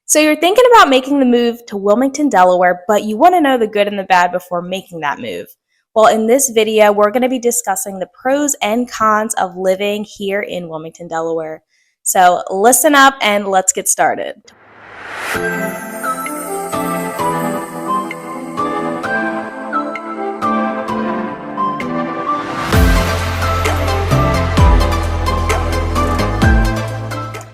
So you're thinking about making the move to Wilmington, Delaware, but you want to know the good and the bad before making that move. Well, in this video, we're going to be discussing the pros and cons of living here in Wilmington, Delaware. So listen up and let's get started.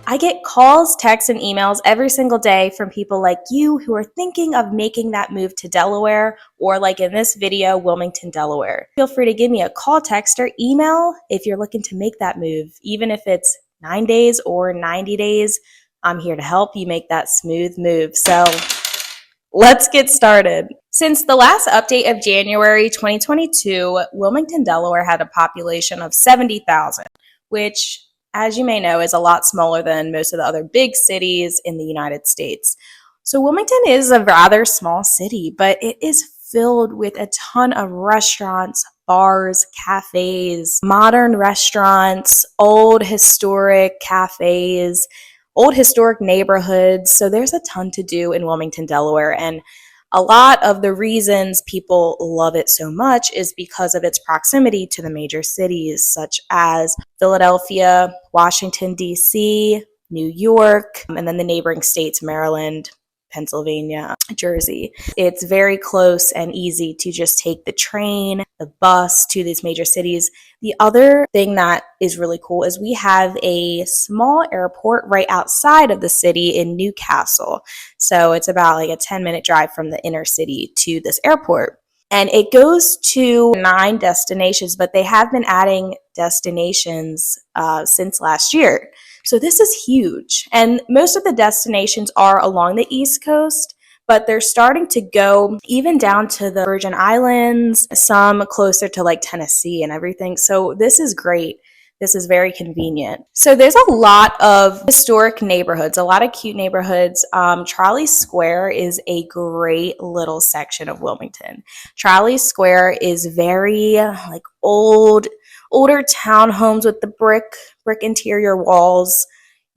I get calls, texts, and emails every single day from people like you who are thinking of making that move to Delaware, or like in this video, Wilmington, Delaware. Feel free to give me a call, text, or email if you're looking to make that move. Even if it's 9 days or 90 days, I'm here to help you make that smooth move. So let's get started. Since the last update of January 2022, Wilmington, Delaware had a population of 70,000, which, as you may know, is a lot smaller than most of the other big cities in the United States. So Wilmington is a rather small city, but it is filled with a ton of restaurants, bars, cafes, modern restaurants, old historic cafes, old historic neighborhoods. So there's a ton to do in Wilmington, Delaware, and a lot of the reasons people love it so much is because of its proximity to the major cities such as Philadelphia, Washington, D.C., New York, and then the neighboring states, Maryland, Pennsylvania, Jersey. It's very close and easy to just take the train, the bus to these major cities. The other thing that is really cool is we have a small airport right outside of the city in Newcastle. So it's about like a 10-minute drive from the inner city to this airport. And it goes to 9 destinations, but they have been adding destinations since last year. So this is huge. And most of the destinations are along the East Coast, but they're starting to go even down to the Virgin Islands, some closer to like Tennessee and everything. So this is great. This is very convenient. So there's a lot of historic neighborhoods, a lot of cute neighborhoods. Trolley Square is a great little section of Wilmington. Trolley Square is very like older townhomes with the brick interior walls.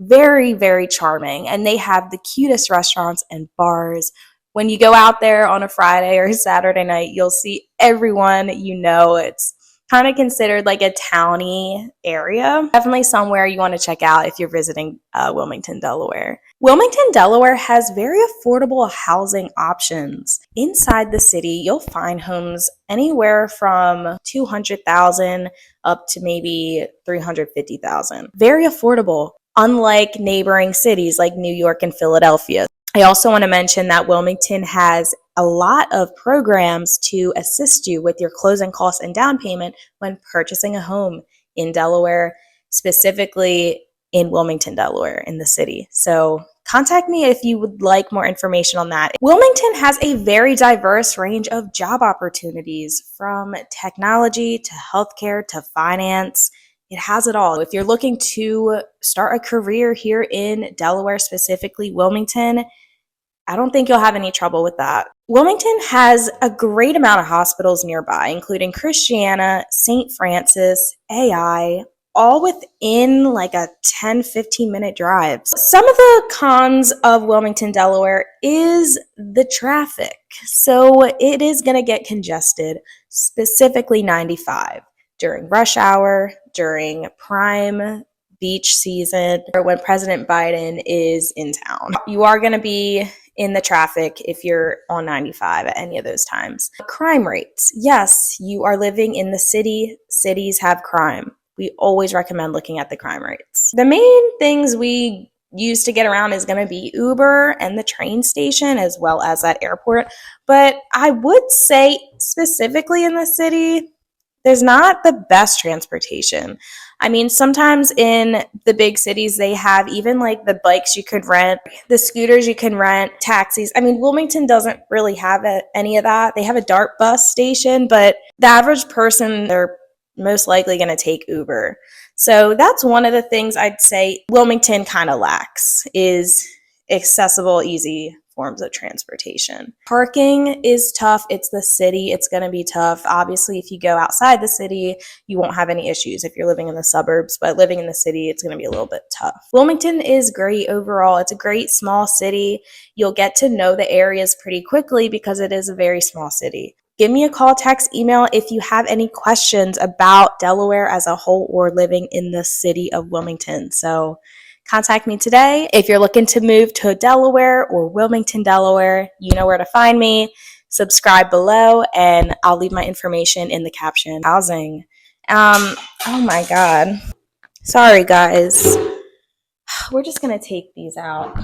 Very, very charming. And they have the cutest restaurants and bars. When you go out there on a Friday or Saturday night, you'll see everyone you know. It's kind of considered like a towny area. Definitely somewhere you want to check out if you're visiting Wilmington, Delaware. Wilmington, Delaware has very affordable housing options. Inside the city, you'll find homes anywhere from $200,000 up to maybe $350,000. Very affordable, unlike neighboring cities like New York and Philadelphia. I also want to mention that Wilmington has a lot of programs to assist you with your closing costs and down payment when purchasing a home in Delaware, specifically in Wilmington, Delaware, in the city. So contact me if you would like more information on that. Wilmington has a very diverse range of job opportunities, from technology to healthcare to finance. It has it all. If you're looking to start a career here in Delaware, specifically Wilmington, I don't think you'll have any trouble with that. Wilmington has a great amount of hospitals nearby, including Christiana, St. Francis, AI, all within like a 10-15 minute drive. Some of the cons of Wilmington, Delaware is the traffic. So it is going to get congested, specifically 95 during rush hour, during prime beach season, or when President Biden is in town. You are going to be in the traffic if you're on 95 at any of those times. Crime rates. Yes, you are living in the city. Cities have crime. We always recommend looking at the crime rates. The main things we use to get around is going to be Uber and the train station, as well as that airport. But I would say specifically in the city, there's not the best transportation. I mean, sometimes in the big cities, they have even like the bikes you could rent, the scooters you can rent, taxis. I mean, Wilmington doesn't really have any of that. They have a DART bus station, but the average person, they're most likely going to take Uber. So that's one of the things I'd say Wilmington kind of lacks, is accessible, easy forms of transportation. Parking is tough. It's the city. It's going to be tough. Obviously, if you go outside the city, you won't have any issues if you're living in the suburbs, but living in the city, it's going to be a little bit tough. Wilmington is great overall. It's a great small city. You'll get to know the areas pretty quickly because it is a very small city. Give me a call, text, email if you have any questions about Delaware as a whole or living in the city of Wilmington. So contact me today. If you're looking to move to Delaware or Wilmington, Delaware, you know where to find me. Subscribe below, and I'll leave my information in the caption. Housing. Oh my God. Sorry, guys. We're just going to take these out.